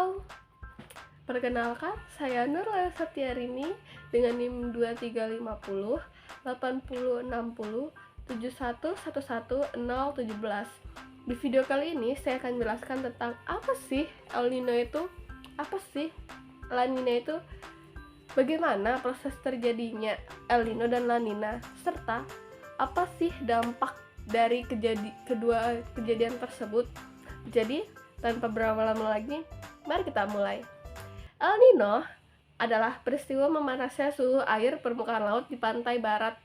Halo, perkenalkan saya Nurlaya Satyarini dengan NIM 2350 8060 7111 Di video kali ini saya akan jelaskan tentang apa sih El Nino itu, apa sih La Nina itu, bagaimana proses terjadinya El Nino dan La Nina, serta apa sih dampak dari kedua kejadian tersebut. Jadi, tanpa berlama-lama lagi, mari kita mulai. El Nino adalah peristiwa memanasnya suhu air permukaan laut di pantai barat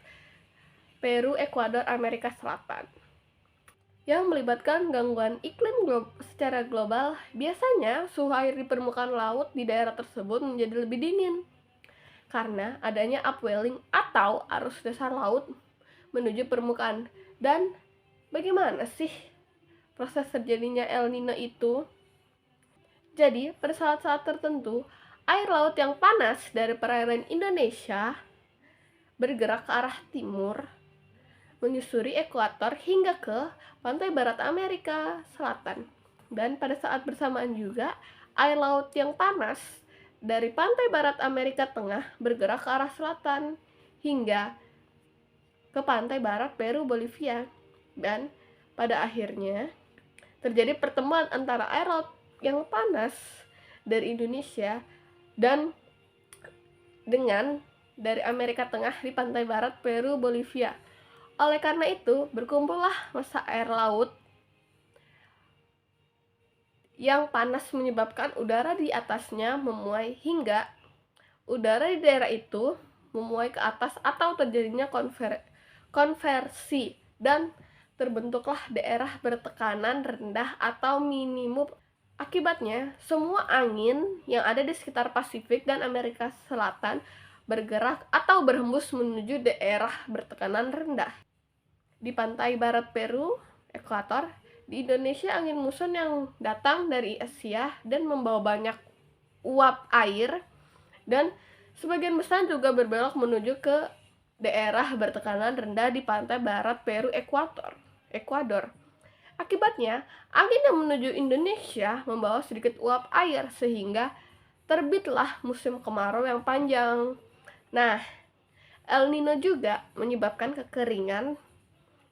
Peru, Ekuador, Amerika Selatan yang melibatkan gangguan iklim secara global. Biasanya suhu air di permukaan laut di daerah tersebut menjadi lebih dingin karena adanya upwelling atau arus dasar laut menuju permukaan. Dan bagaimana sih proses terjadinya El Nino itu? Jadi, pada saat-saat tertentu, air laut yang panas dari perairan Indonesia bergerak ke arah timur, menyusuri ekuator hingga ke pantai barat Amerika Selatan. Dan pada saat bersamaan juga, air laut yang panas dari pantai barat Amerika Tengah bergerak ke arah selatan hingga ke pantai barat Peru, Bolivia. Dan pada akhirnya terjadi pertemuan antara air laut yang panas dari Indonesia dan dengan dari Amerika Tengah di pantai barat Peru, Bolivia. Oleh karena itu, berkumpullah massa air laut yang panas menyebabkan udara di atasnya memuai hingga udara di daerah itu memuai ke atas atau terjadinya konversi dan terbentuklah daerah bertekanan rendah atau minimum. Akibatnya, semua angin yang ada di sekitar Pasifik dan Amerika Selatan bergerak atau berhembus menuju daerah bertekanan rendah. Di pantai barat Peru, Ekuator, di Indonesia angin muson yang datang dari Asia dan membawa banyak uap air dan sebagian besar juga berbelok menuju ke daerah bertekanan rendah di pantai barat Peru, Ekuador. Akibatnya, angin yang menuju Indonesia membawa sedikit uap air sehingga terbitlah musim kemarau yang panjang. Nah, El Nino juga menyebabkan kekeringan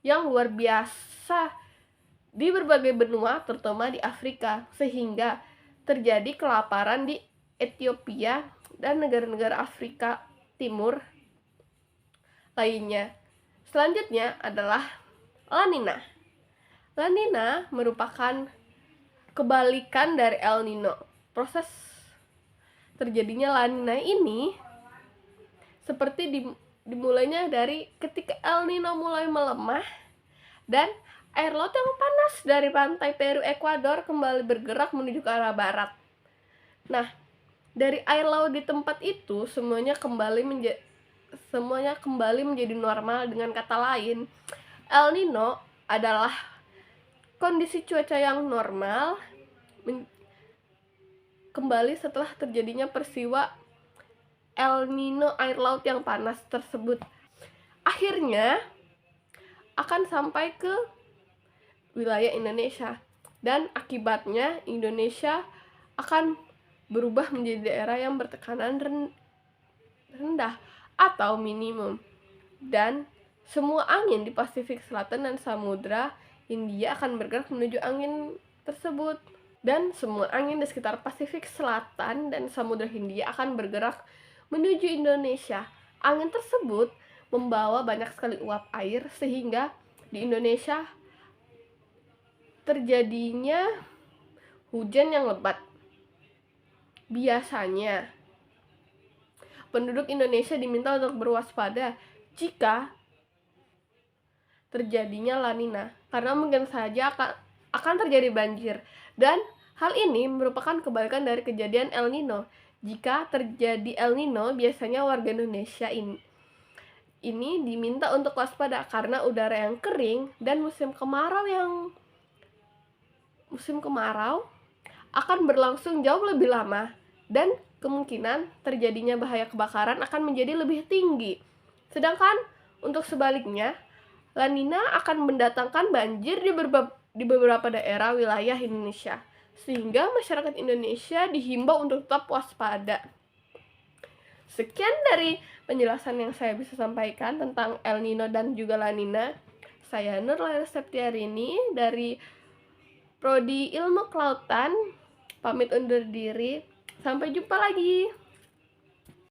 yang luar biasa di berbagai benua, terutama di Afrika, sehingga terjadi kelaparan di Ethiopia dan negara-negara Afrika Timur lainnya. Selanjutnya adalah La Nina. La Nina merupakan kebalikan dari El Nino. Proses terjadinya La Nina ini seperti dimulainya dari ketika El Nino mulai melemah dan air laut yang panas dari pantai Peru, Ekuador kembali bergerak menuju ke arah barat. Nah, dari air laut di tempat itu semuanya kembali menjadi normal. Dengan kata lain, El Nino adalah kondisi cuaca yang normal kembali setelah terjadinya peristiwa El Nino air laut yang panas tersebut. Akhirnya akan sampai ke wilayah Indonesia dan akibatnya Indonesia akan berubah menjadi daerah yang bertekanan rendah atau minimum, dan semua angin di Pasifik Selatan dan Samudra Hindia akan bergerak menuju angin tersebut, dan semua angin di sekitar Pasifik Selatan dan Samudra Hindia akan bergerak menuju Indonesia. Angin tersebut membawa banyak sekali uap air sehingga di Indonesia terjadinya hujan yang lebat. Biasanya penduduk Indonesia diminta untuk berwaspada jika terjadinya La Nina, karena mungkin saja akan terjadi banjir. Dan hal ini merupakan kebalikan dari kejadian El Nino. Jika terjadi El Nino, biasanya warga Indonesia ini diminta untuk waspada karena udara yang kering dan musim kemarau akan berlangsung jauh lebih lama dan kemungkinan terjadinya bahaya kebakaran akan menjadi lebih tinggi. Sedangkan untuk sebaliknya, La Nina akan mendatangkan banjir di beberapa daerah wilayah Indonesia. sehingga masyarakat Indonesia dihimbau untuk tetap waspada. Sekian dari penjelasan yang saya bisa sampaikan tentang El Nino dan juga La Nina. Saya Nurlaila Septiarini dari Prodi Ilmu Kelautan, pamit undur diri. Sampai jumpa lagi.